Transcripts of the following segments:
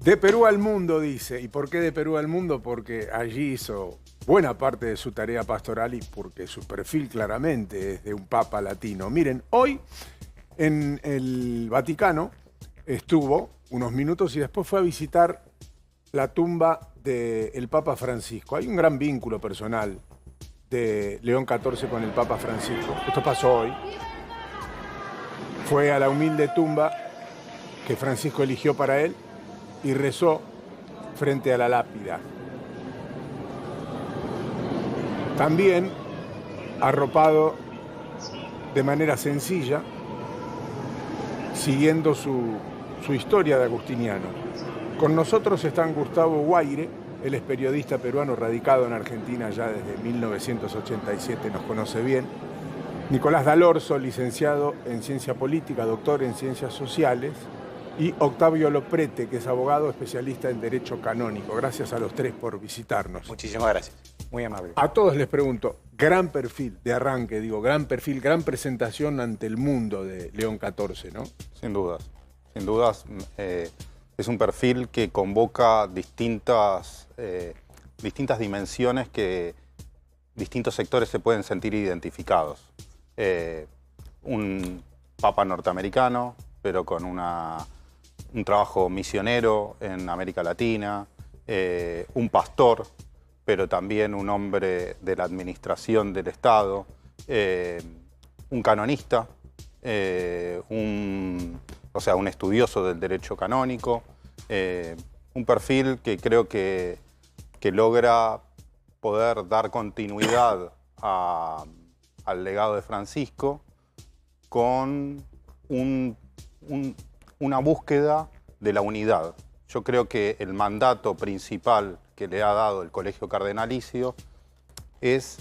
De Perú al mundo, dice. ¿Y por qué de Perú al mundo? Porque allí hizo buena parte de su tarea pastoral y porque su perfil claramente es de un papa latino. Miren, hoy en el Vaticano estuvo unos minutos y después fue a visitar la tumba del Papa Francisco. Hay un gran vínculo personal de León XIV con el Papa Francisco. Esto pasó hoy. Fue a la humilde tumba que Francisco eligió para él y rezó frente a la lápida. También arropado de manera sencilla, siguiendo su historia de agustiniano. Con nosotros están Gustavo Guaire, él es periodista peruano radicado en Argentina ya desde 1987, nos conoce bien. Nicolás D'Alorso, licenciado en Ciencia Política, doctor en Ciencias Sociales. Y Octavio Loprete, que es abogado especialista en Derecho Canónico. Gracias a los tres por visitarnos. Muchísimas gracias. Muy amable. A todos les pregunto, gran perfil de arranque, digo, gran perfil, gran presentación ante el mundo de León XIV, ¿no? Sin dudas. Sin dudas, es un perfil que convoca distintas dimensiones que distintos sectores se pueden sentir identificados. Un papa norteamericano, pero con un trabajo misionero en América Latina, un pastor, pero también un hombre de la administración del Estado, un canonista, un estudioso del derecho canónico, un perfil que creo que logra poder dar continuidad al legado de Francisco con una búsqueda de la unidad. Yo creo que el mandato principal que le ha dado el Colegio Cardenalicio es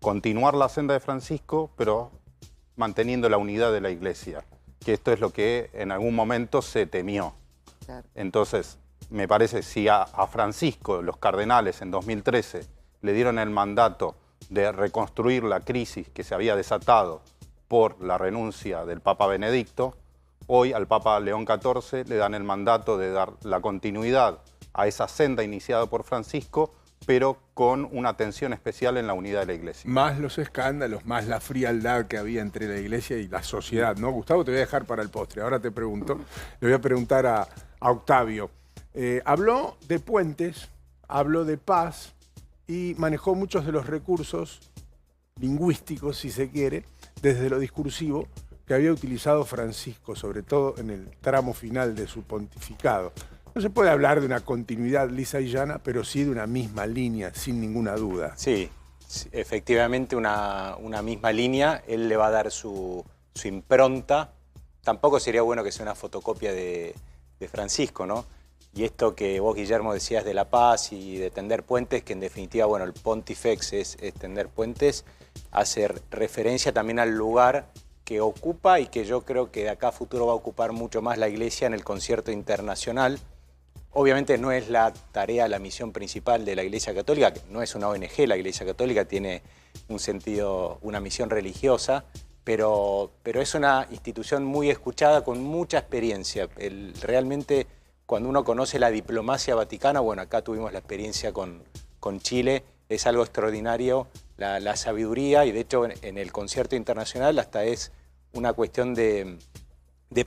continuar la senda de Francisco, pero manteniendo la unidad de la Iglesia, que esto es lo que en algún momento se temió. Claro. Entonces, me parece, si a Francisco, los cardenales en 2013, le dieron el mandato de reconstruir la crisis que se había desatado por la renuncia del Papa Benedicto, hoy al Papa León XIV le dan el mandato de dar la continuidad a esa senda iniciada por Francisco, pero con una atención especial en la unidad de la Iglesia. Más los escándalos, más la frialdad que había entre la Iglesia y la sociedad, ¿no? Gustavo, te voy a dejar para el postre. Ahora te pregunto, le voy a preguntar a Octavio. Habló de puentes, habló de paz y manejó muchos de los recursos lingüísticos, si se quiere, desde lo discursivo, que había utilizado Francisco, sobre todo en el tramo final de su pontificado. No se puede hablar de una continuidad lisa y llana, pero sí de una misma línea, sin ninguna duda. Sí, efectivamente una misma línea. Él le va a dar su impronta. Tampoco sería bueno que sea una fotocopia de Francisco, ¿no? Y esto que vos, Guillermo, decías de la paz y de tender puentes, que en definitiva, bueno, el Pontifex es tender puentes, hace referencia también al lugar que ocupa y que yo creo que de acá a futuro va a ocupar mucho más la Iglesia en el concierto internacional. Obviamente no es la tarea, la misión principal de la Iglesia Católica, que no es una ONG, la Iglesia Católica tiene un sentido, una misión religiosa, pero es una institución muy escuchada, con mucha experiencia. Realmente, cuando uno conoce la diplomacia vaticana, bueno, acá tuvimos la experiencia con Chile, es algo extraordinario la sabiduría, y de hecho en el concierto internacional hasta es una cuestión de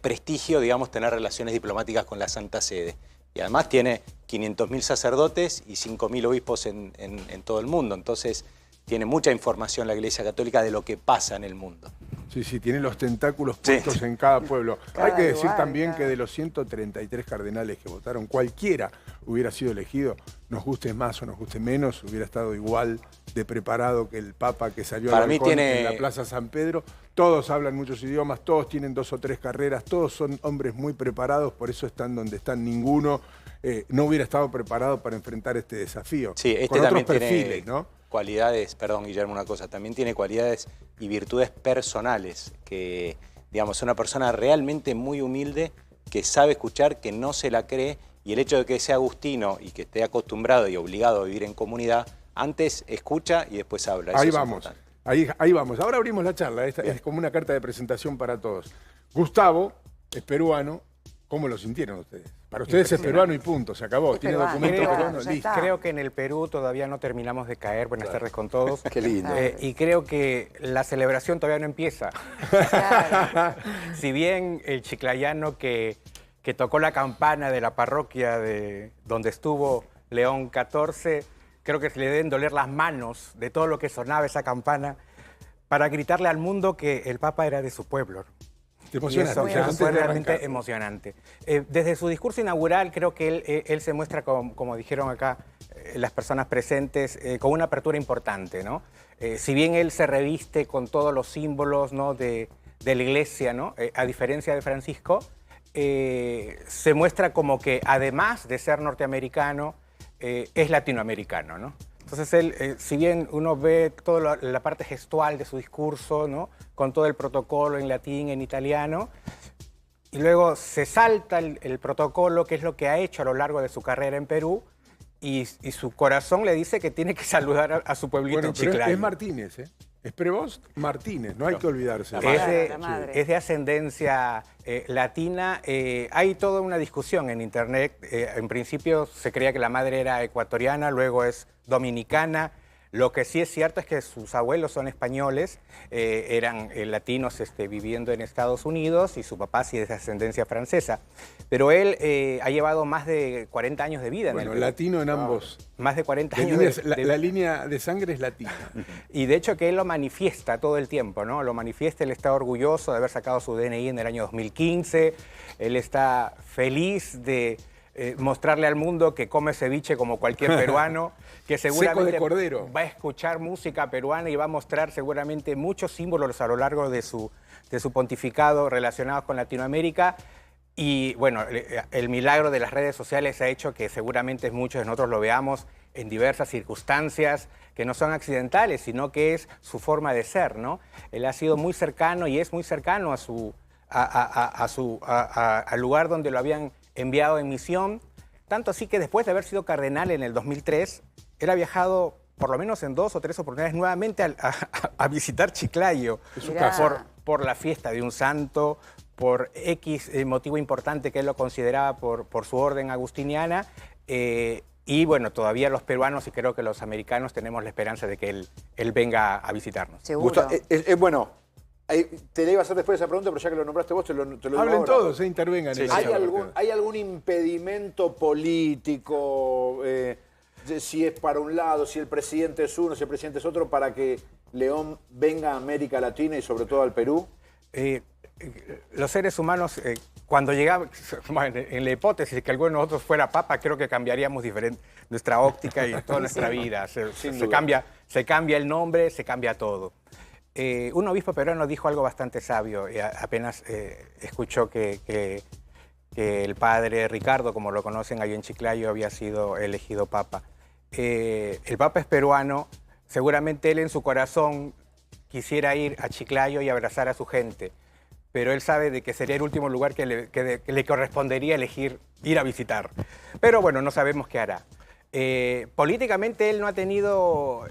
prestigio, digamos, tener relaciones diplomáticas con la Santa Sede. Y además tiene 500.000 sacerdotes y 5.000 obispos en todo el mundo. Entonces tiene mucha información la Iglesia Católica de lo que pasa en el mundo. Sí, sí, tiene los tentáculos puestos en cada pueblo. Hay que decir también que de los 133 cardenales que votaron, cualquiera hubiera sido elegido, nos guste más o nos guste menos, hubiera estado igual de preparado que el Papa que salió al balcón en la Plaza San Pedro. Todos hablan muchos idiomas, todos tienen 2 o 3 carreras, todos son hombres muy preparados, por eso están donde están. Ninguno no hubiera estado preparado para enfrentar este desafío. Sí, con otros perfiles, ¿no? Cualidades, perdón, Guillermo, una cosa, también tiene cualidades y virtudes personales, que, digamos, es una persona realmente muy humilde, que sabe escuchar, que no se la cree, y el hecho de que sea agustino y que esté acostumbrado y obligado a vivir en comunidad, antes escucha y después habla. Ahí vamos, ahí vamos. Ahora abrimos la charla, esta es como una carta de presentación para todos. Gustavo es peruano, ¿cómo lo sintieron ustedes? Para ustedes es peruano y punto, se acabó. Tiene peruano, documento claro, peruano, ya listo. está. Creo que en el Perú todavía no terminamos de caer. Buenas tardes con todos. Qué lindo. Y creo que la celebración todavía no empieza. Claro. Si bien el chiclayano que tocó la campana de la parroquia de donde estuvo León XIV, creo que se le deben doler las manos de todo lo que sonaba esa campana para gritarle al mundo que el Papa era de su pueblo. Te Y emociona, eso antes fue de realmente arrancar. emocionante. Desde su discurso inaugural creo que él se muestra, como dijeron acá las personas presentes, con una apertura importante, ¿no? Si bien él se reviste con todos los símbolos, ¿no?, de la iglesia, ¿no?, a diferencia de Francisco, se muestra como que además de ser norteamericano, es latinoamericano, ¿no? Entonces él, si bien uno ve toda la parte gestual de su discurso, ¿no?, con todo el protocolo en latín, en italiano, y luego se salta el protocolo, que es lo que ha hecho a lo largo de su carrera en Perú, y su corazón le dice que tiene que saludar a su pueblito Bueno, en pero Chiclayo. es Martínez, ¿eh? Es Prevost Martínez, no hay que olvidarse. La madre, la Sí, madre. es de ascendencia latina. Hay toda una discusión en internet. En principio se creía que la madre era ecuatoriana, luego es dominicana. Lo que sí es cierto es que sus abuelos son españoles, eran latinos viviendo en Estados Unidos, y su papá sí es de ascendencia francesa. Pero él ha llevado más de 40 años de vida en el Bueno, Perú. latino en ambos. Más de 40 De años líneas- de la línea de sangre es latina. Y de hecho que él lo manifiesta todo el tiempo, ¿no? Lo manifiesta, él está orgulloso de haber sacado su DNI en el año 2015, él está feliz de mostrarle al mundo que come ceviche como cualquier peruano, que seguramente cordero. va a escuchar música peruana y va a mostrar seguramente muchos símbolos a lo largo de su pontificado relacionados con Latinoamérica. Y bueno, el milagro de las redes sociales ha hecho que seguramente muchos de nosotros lo veamos en diversas circunstancias que no son accidentales, sino que es su forma de ser, ¿no? Él ha sido muy cercano y es muy cercano al lugar donde lo habían enviado en misión, tanto así que después de haber sido cardenal en el 2003, él ha viajado por lo menos en 2 o 3 oportunidades nuevamente a visitar Chiclayo Mirá. por la fiesta de un santo, por X motivo importante que él lo consideraba por su orden agustiniana. Y bueno, todavía los peruanos y creo que los americanos tenemos la esperanza de que él venga a visitarnos. Seguro. Bueno, te le iba a hacer después esa pregunta, pero ya que lo nombraste vos, te lo digo Hablen ahora. todos, intervengan. en la charla. ¿Hay algún impedimento político, si es para un lado, si el presidente es uno, si el presidente es otro, para que León venga a América Latina y sobre todo al Perú? Los seres humanos, cuando llegamos, en la hipótesis de que alguno de nosotros fuera papa, creo que cambiaríamos nuestra óptica y toda nuestra vida. Se cambia el nombre, se cambia todo. Un obispo peruano dijo algo bastante sabio, apenas escuchó que el padre Ricardo, como lo conocen ahí en Chiclayo, había sido elegido papa. El papa es peruano, seguramente él en su corazón quisiera ir a Chiclayo y abrazar a su gente, pero él sabe de que sería el último lugar que le correspondería elegir ir a visitar. Pero bueno, no sabemos qué hará. Políticamente él no ha tenido...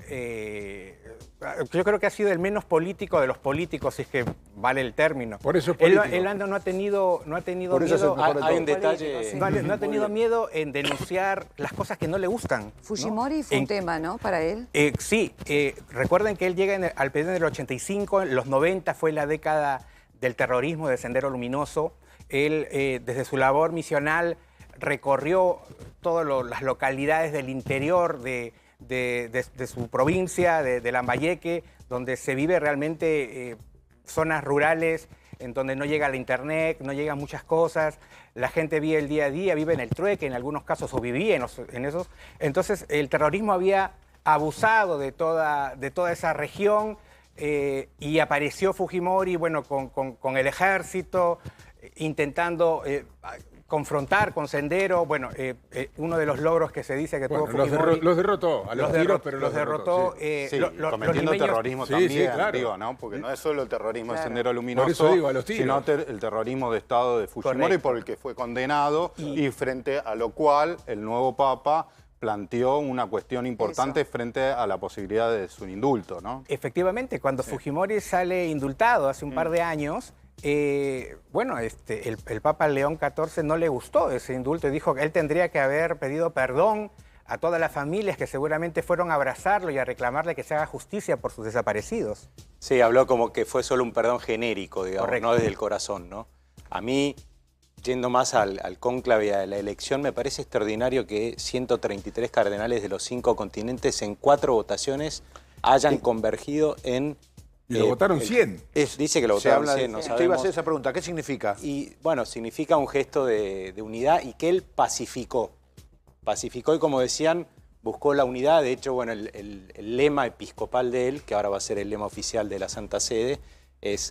yo creo que ha sido el menos político de los políticos, si es que vale el término. Por eso es político. Él no ha tenido Por eso es el miedo... mejor de Hay un todos. detalle... No ha tenido miedo en denunciar las cosas que no le gustan, ¿no? Fujimori fue un tema, ¿no? Para él. Sí, recuerden que él llega al Perú en el 85, en los 90 fue la década del terrorismo, del Sendero Luminoso. Él, desde su labor misional, recorrió todas las localidades del interior de su provincia, de Lambayeque, donde se vive realmente zonas rurales, en donde no llega la internet, no llegan muchas cosas, la gente vive el día a día, vive en el trueque, en algunos casos, o vivía en esos. Entonces, el terrorismo había abusado de toda esa región, y apareció Fujimori, bueno, con el ejército, intentando confrontar con Sendero. Bueno, uno de los logros que se dice que tuvo Fujimori... Los derrotó, a los tiros, pero los derrotó. sí. Sí, los cometiendo limeños- terrorismo Sí, también, sí, claro. digo, ¿no? Porque no es solo el terrorismo de Claro. Sendero Luminoso, Por eso digo, a los tiros. sino el terrorismo de Estado de Fujimori, Correcto. por el que fue condenado, y frente a lo cual el nuevo Papa planteó una cuestión importante frente a la posibilidad de su indulto, ¿no? Efectivamente, cuando Fujimori sale indultado hace un par de años, Bueno, el Papa León XIV no le gustó ese indulto y dijo que él tendría que haber pedido perdón a todas las familias que seguramente fueron a abrazarlo y a reclamarle que se haga justicia por sus desaparecidos. Sí, habló como que fue solo un perdón genérico, digamos, Correcto. no desde el corazón, ¿no? A mí, yendo más al cónclave y a la elección, me parece extraordinario que 133 cardenales de los 5 continentes en 4 votaciones hayan convergido en... Y lo votaron 100. Dice que lo Se votaron habla 100, no Te iba a sabemos. hacer esa pregunta, ¿qué significa? Y bueno, significa un gesto de unidad y que él pacificó. Pacificó y, como decían, buscó la unidad. De hecho, bueno, el lema episcopal de él, que ahora va a ser el lema oficial de la Santa Sede,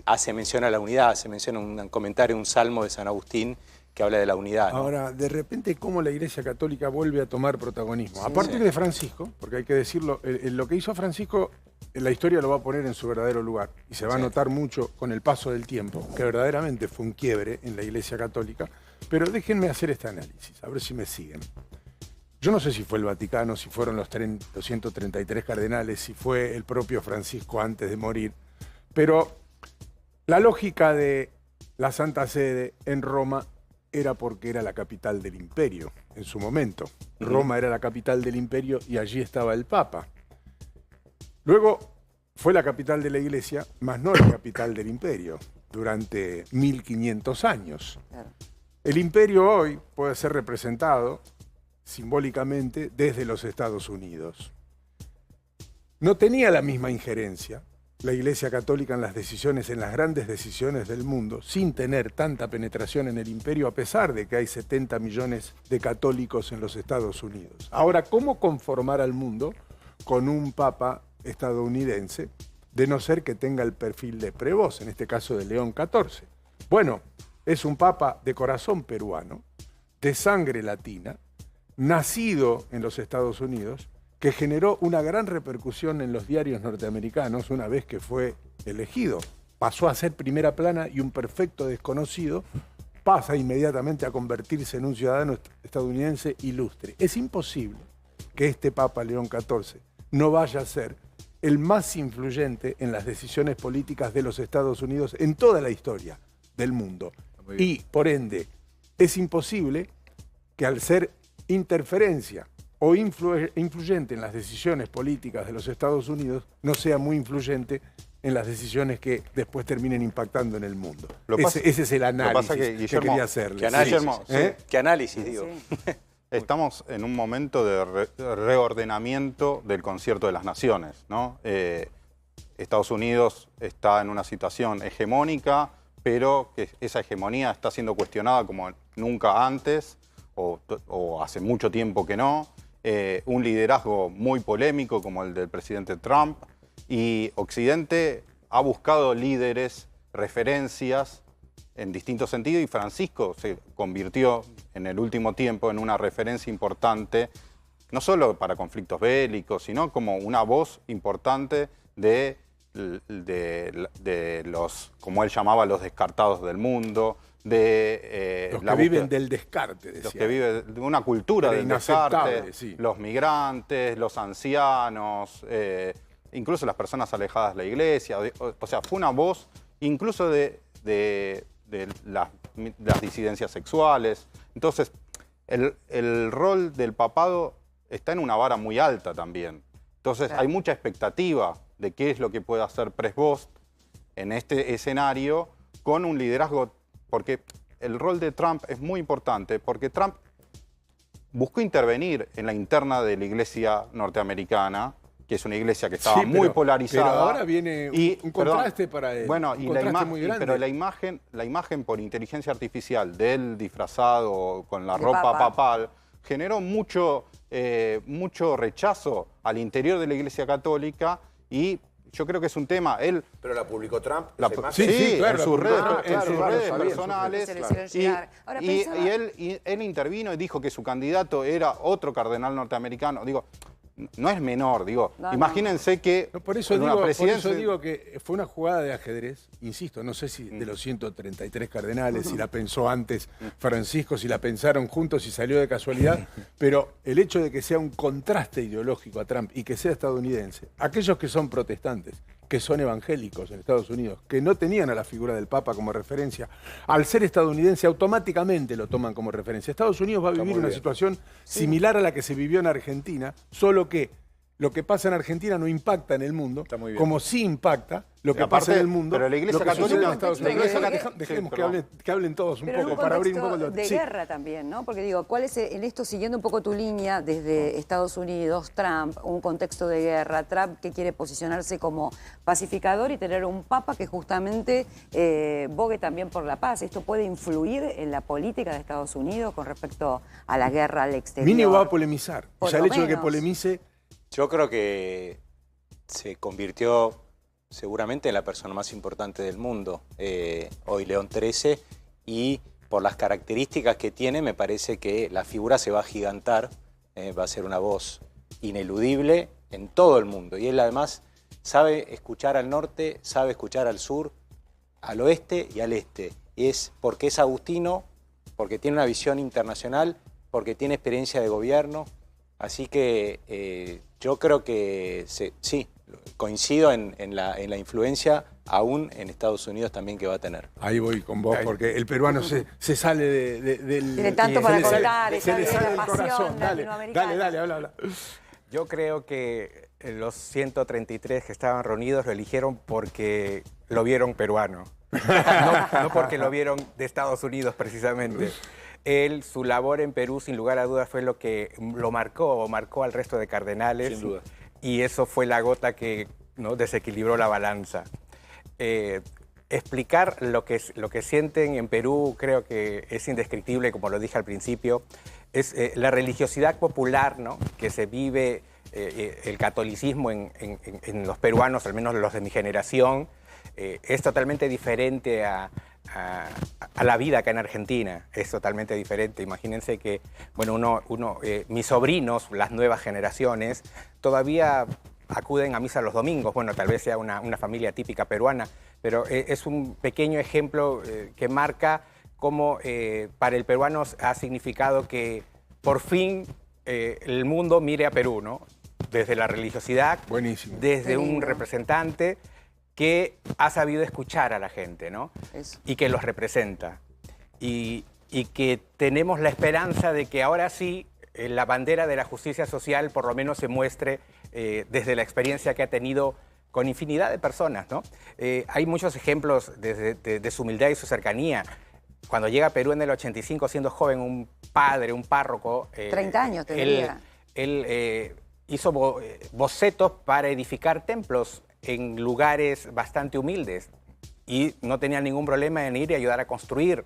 hace mención a la unidad, hace mención a un comentario, un salmo de San Agustín que habla de la unidad, ¿no? Ahora, de repente, cómo la Iglesia Católica vuelve a tomar protagonismo. A partir de Francisco, porque hay que decirlo, lo que hizo Francisco, la historia lo va a poner en su verdadero lugar. Y se va a notar mucho con el paso del tiempo, que verdaderamente fue un quiebre en la Iglesia Católica. Pero déjenme hacer este análisis, a ver si me siguen. Yo no sé si fue el Vaticano, si fueron los 133 cardenales, si fue el propio Francisco antes de morir, pero la lógica de la Santa Sede en Roma era porque era la capital del imperio en su momento. Roma era la capital del imperio y allí estaba el Papa. Luego fue la capital de la Iglesia, más no la capital del imperio, durante 1500 años. Claro. El imperio hoy puede ser representado simbólicamente desde los Estados Unidos. No tenía la misma injerencia la Iglesia Católica en las decisiones, en las grandes decisiones del mundo, sin tener tanta penetración en el imperio, a pesar de que hay 70 millones de católicos en los Estados Unidos. Ahora, ¿cómo conformar al mundo con un papa estadounidense, de no ser que tenga el perfil de Prevost, en este caso de León XIV? Bueno, es un papa de corazón peruano, de sangre latina, nacido en los Estados Unidos, que generó una gran repercusión en los diarios norteamericanos una vez que fue elegido. Pasó a ser primera plana y un perfecto desconocido pasa inmediatamente a convertirse en un ciudadano estadounidense ilustre. Es imposible que este Papa León XIV no vaya a ser el más influyente en las decisiones políticas de los Estados Unidos en toda la historia del mundo. Y, por ende, es imposible que al ser interferencia o influyente en las decisiones políticas de los Estados Unidos, no sea muy influyente en las decisiones que después terminen impactando en el mundo. Ese es el análisis que quería hacerle. ¿Qué análisis? Guillermo, ¿Qué análisis, digo? Sí. Estamos en un momento de reordenamiento del concierto de las naciones, ¿no? Estados Unidos está en una situación hegemónica, pero que esa hegemonía está siendo cuestionada como nunca antes, o hace mucho tiempo que no. Un liderazgo muy polémico como el del presidente Trump, y Occidente ha buscado líderes, referencias en distintos sentidos, y Francisco se convirtió en el último tiempo en una referencia importante, no solo para conflictos bélicos, sino como una voz importante de los, como él llamaba, los descartados del mundo, de Los que viven del descarte, decía. los que viven de una cultura Era del inaceptable, descarte, sí. los migrantes, los ancianos, incluso las personas alejadas de la iglesia. O sea, fue una voz incluso de las disidencias sexuales. Entonces, el rol del papado está en una vara muy alta también. Entonces, Claro. hay mucha expectativa de qué es lo que puede hacer Prevost en este escenario con un liderazgo, porque el rol de Trump es muy importante, porque Trump buscó intervenir en la interna de la iglesia norteamericana, que es una iglesia que estaba Sí, muy polarizada. Pero ahora viene un contraste para él. Bueno, un y contraste muy grande. pero la imagen por inteligencia artificial de él disfrazado con la De ropa papa. papal generó mucho rechazo al interior de la iglesia católica, y yo creo que es un tema. Él Pero la publicó Trump. la- esa imagen. Sí, claro, en sus redes, claro, en sus claro, redes está bien, personales. Se le hicieron llegar. Ahora pensaba- Y él intervino y dijo que su candidato era otro cardenal norteamericano. Digo, no es menor, digo. No, imagínense que No, por eso en una digo presidencia- que fue una jugada de ajedrez, insisto, no sé si de los 133 cardenales, si la pensó antes Francisco, si la pensaron juntos, si salió de casualidad, pero el hecho de que sea un contraste ideológico a Trump y que sea estadounidense, aquellos que son protestantes que son evangélicos en Estados Unidos, que no tenían a la figura del Papa como referencia, al ser estadounidense automáticamente lo toman como referencia. Estados Unidos va a vivir una situación similar a la que se vivió en Argentina, solo que lo que pasa en Argentina no impacta en el mundo, como sí impacta lo que pasa en el mundo. Pero la Iglesia lo que sucede en Católica... Estados Unidos. Dejemos que hablen todos un poco para abrir un poco el debate. de guerra también, ¿no? Porque digo, ¿cuál es en esto, siguiendo un poco tu línea, desde Estados Unidos, Trump, un contexto de guerra, Trump que quiere posicionarse como pacificador y tener un papa que justamente bogue también por la paz? ¿Esto puede influir en la política de Estados Unidos con respecto a la guerra al exterior? Minio va a polemizar. O sea, el hecho de que menos. polemice... Yo creo que se convirtió seguramente en la persona más importante del mundo, hoy León XIII, y por las características que tiene me parece que la figura se va a agigantar, va a ser una voz ineludible en todo el mundo. Y él además sabe escuchar al norte, sabe escuchar al sur, al oeste y al este. Y es porque es agustino, porque tiene una visión internacional, porque tiene experiencia de gobierno. Así que yo creo que sí, coincido en la influencia aún en Estados Unidos también que va a tener. Ahí voy con vos, porque el peruano se sale del... Tiene tanto para contar, se le esa sale la del corazón. pasión Dale, latinoamericana. habla. Yo creo que los 133 que estaban reunidos lo eligieron porque lo vieron peruano, no porque lo vieron de Estados Unidos precisamente. Él, su labor en Perú, sin lugar a dudas, fue lo que lo marcó al resto de cardenales. Sin duda. Y eso fue la gota que, ¿no?, desequilibró la balanza. Explicar lo que sienten en Perú creo que es indescriptible, como lo dije al principio. Es la religiosidad popular, ¿no?, que se vive, el catolicismo en los peruanos, al menos los de mi generación, es totalmente diferente a la vida acá en Argentina. Es totalmente diferente. Imagínense que, bueno, mis sobrinos, las nuevas generaciones, todavía acuden a misa los domingos. Bueno, tal vez sea una familia típica peruana, pero es un pequeño ejemplo que marca cómo para el peruano ha significado que por fin el mundo mire a Perú, ¿no? Desde la religiosidad, Buenísimo. desde un representante que ha sabido escuchar a la gente, ¿no? Eso. Y que los representa. Y que tenemos la esperanza de que ahora sí la bandera de la justicia social por lo menos se muestre desde la experiencia que ha tenido con infinidad de personas, ¿no? Hay muchos ejemplos de su humildad y su cercanía. Cuando llega a Perú en el 85, siendo joven, un padre, un párroco... 30 años tendría. Él hizo bocetos para edificar templos en lugares bastante humildes y no tenía ningún problema en ir y ayudar a construir.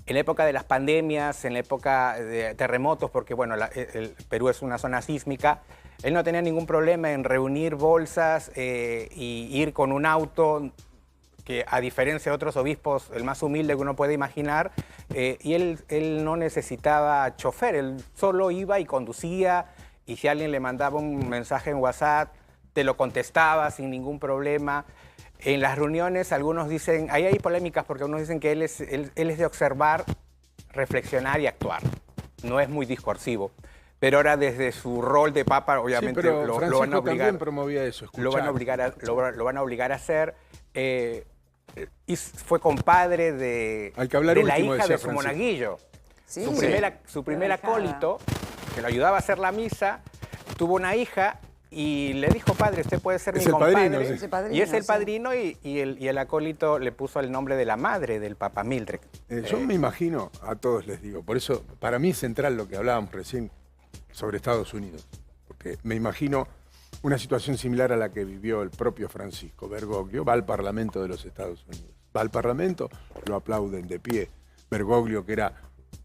En la época de las pandemias, en la época de terremotos, porque bueno, el Perú es una zona sísmica, él no tenía ningún problema en reunir bolsas y ir con un auto que, a diferencia de otros obispos, el más humilde que uno puede imaginar, y él no necesitaba chofer, él solo iba y conducía, y si alguien le mandaba un mensaje en WhatsApp, te lo contestaba sin ningún problema. En las reuniones algunos dicen, ahí hay polémicas porque algunos dicen que él es de observar, reflexionar y actuar. No es muy discursivo. Pero ahora desde su rol de papa, obviamente Sí, pero lo Francisco van a obligar. también promovía eso, escuchar. Lo van a obligar a hacer. Y fue compadre de la hija de su monaguillo. Sí. Su primer acólito, que lo ayudaba a hacer la misa, tuvo una hija y le dijo, padre, usted puede ser mi compadre. Padrino, sí. Es el padrino, Y es el sí. padrino y el acólito le puso el nombre de la madre del Papa, Mildred. Yo me imagino, a todos les digo, por eso para mí es central lo que hablábamos recién sobre Estados Unidos, porque me imagino una situación similar a la que vivió el propio Francisco Bergoglio. Va al Parlamento de los Estados Unidos. Va al Parlamento, lo aplauden de pie. Bergoglio, que era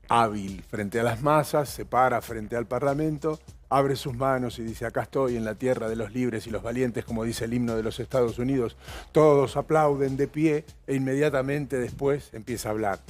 hábil frente a las masas, se para frente al Parlamento, abre sus manos y dice, acá estoy en la tierra de los libres y los valientes, como dice el himno de los Estados Unidos. Todos aplauden de pie e inmediatamente después empieza a hablar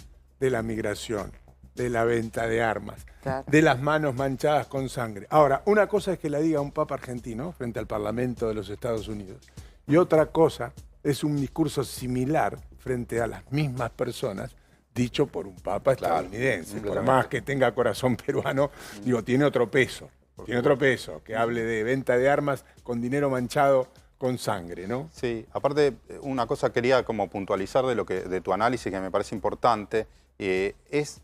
de la migración, de la venta de armas, Claro. de las manos manchadas con sangre. Ahora, una cosa es que la diga un papa argentino frente al Parlamento de los Estados Unidos y otra cosa es un discurso similar frente a las mismas personas dicho por un papa estadounidense. Por más que tenga corazón peruano, digo, tiene otro peso. Tiene otro peso, que hable de venta de armas con dinero manchado con sangre, ¿no? Sí, aparte, una cosa quería como puntualizar de tu análisis que me parece importante, es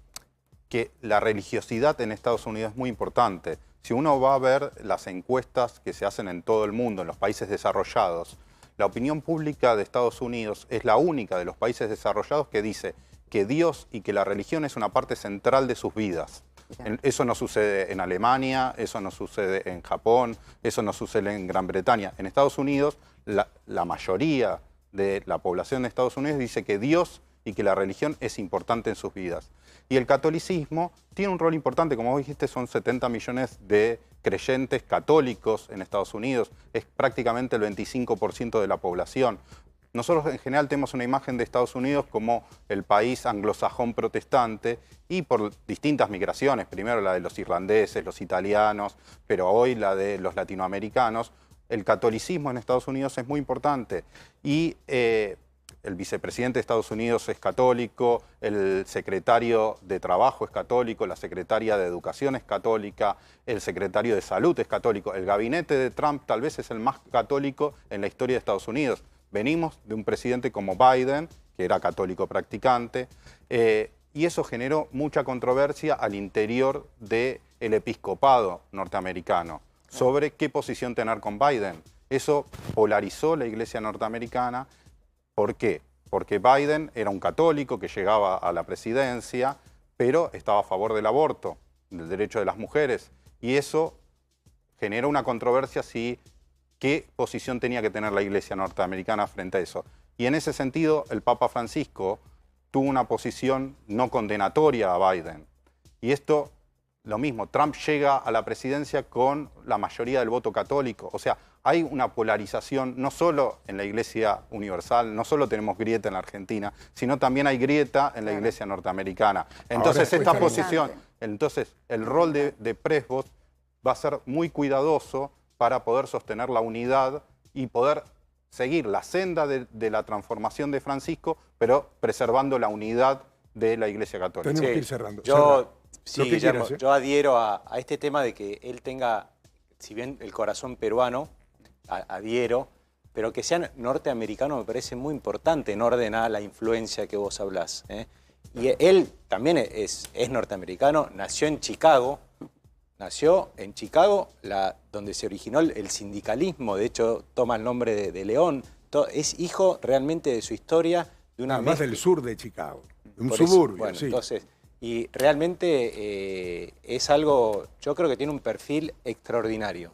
que la religiosidad en Estados Unidos es muy importante. Si uno va a ver las encuestas que se hacen en todo el mundo, en los países desarrollados, la opinión pública de Estados Unidos es la única de los países desarrollados que dice que Dios y que la religión es una parte central de sus vidas. Eso no sucede en Alemania, eso no sucede en Japón, eso no sucede en Gran Bretaña. En Estados Unidos, la mayoría de la población de Estados Unidos dice que Dios y que la religión es importante en sus vidas. Y el catolicismo tiene un rol importante, como vos dijiste, son 70 millones de creyentes católicos en Estados Unidos, es prácticamente el 25% de la población. Nosotros en general tenemos una imagen de Estados Unidos como el país anglosajón protestante y por distintas migraciones, primero la de los irlandeses, los italianos, pero hoy la de los latinoamericanos. El catolicismo en Estados Unidos es muy importante y el vicepresidente de Estados Unidos es católico, el secretario de Trabajo es católico, la secretaria de Educación es católica, el secretario de Salud es católico. El gabinete de Trump tal vez es el más católico en la historia de Estados Unidos. Venimos de un presidente como Biden, que era católico practicante, y eso generó mucha controversia al interior del episcopado norteamericano sobre qué posición tener con Biden. Eso polarizó la iglesia norteamericana. ¿Por qué? Porque Biden era un católico que llegaba a la presidencia, pero estaba a favor del aborto, del derecho de las mujeres, y eso generó una controversia si qué posición tenía que tener la iglesia norteamericana frente a eso. Y en ese sentido, el Papa Francisco tuvo una posición no condenatoria a Biden. Y esto, lo mismo, Trump llega a la presidencia con la mayoría del voto católico. O sea, hay una polarización no solo en la Iglesia Universal, no solo tenemos grieta en la Argentina, sino también hay grieta en la Iglesia norteamericana. Entonces, esta posición, entonces el rol de Presbos va a ser muy cuidadoso para poder sostener la unidad y poder seguir la senda de la transformación de Francisco, pero preservando la unidad de la Iglesia Católica. Tenemos que ir cerrando. Sí, Guillermo, yo adhiero a este tema de que él tenga, si bien el corazón peruano, adhiero, pero que sea norteamericano me parece muy importante en orden a la influencia que vos hablás. Y él también es norteamericano, nació en Chicago, donde se originó el sindicalismo, de hecho toma el nombre de León, es hijo realmente de su historia, de una más del sur de Chicago, de un suburbio. Bueno, sí. Entonces, y realmente es algo, yo creo que tiene un perfil extraordinario.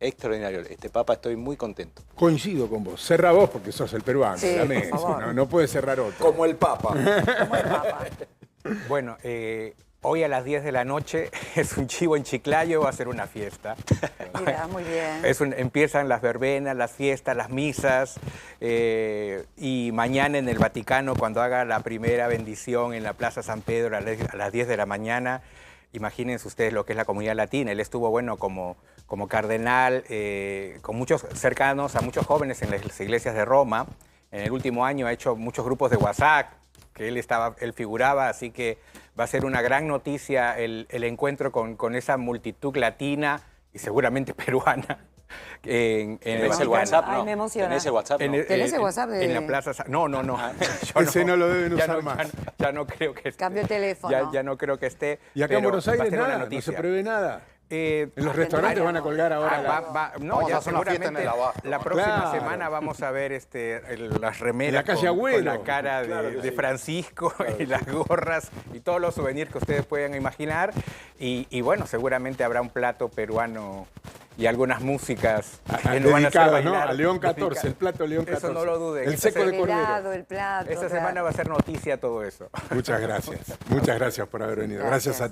Extraordinario. Este Papa, estoy muy contento. Coincido con vos. Cerra vos porque sos el peruano. Sí, la por mesa. favor. No puede cerrar otro. Como el Papa. Como el Papa. Bueno, hoy a las 10 de la noche es un chivo en Chiclayo, va a ser una fiesta. Mira, muy bien. Empiezan las verbenas, las fiestas, las misas, y mañana en el Vaticano, cuando haga la primera bendición en la Plaza San Pedro a las 10 de la mañana, imagínense ustedes lo que es la comunidad latina. Él estuvo, bueno, como cardenal, con muchos cercanos a muchos jóvenes en las iglesias de Roma. En el último año ha hecho muchos grupos de WhatsApp, que él figuraba, así que va a ser una gran noticia el encuentro con esa multitud latina y seguramente peruana. ¿Tenés el WhatsApp? Ay, No. me emociona. ¿Tenés el WhatsApp? No. ¿Tenés el WhatsApp de...? En la Plaza... No. Ese no lo deben usar más. Ya no creo que esté. Cambio el teléfono. Ya no creo que esté. Y acá en pero Buenos va a Aires ser una nada, no noticia. se prevé nada. En los Argentina. restaurantes van a colgar ahora. Vamos a hacer una fiesta en el Abasto. La próxima Claro. semana vamos a ver las remeras En la calle con Agüero. la cara de Francisco y las gorras y todos los souvenirs que ustedes puedan imaginar. Y bueno, seguramente habrá un plato peruano y algunas músicas que nos van a hacer Dedicados, ¿no? bailar. A León 14, el plato León 14. Eso no lo duden. El seco de El cordero. helado, el plato. Esta claro. semana va a ser noticia todo eso. Muchas gracias. Muchas gracias por haber venido. Gracias a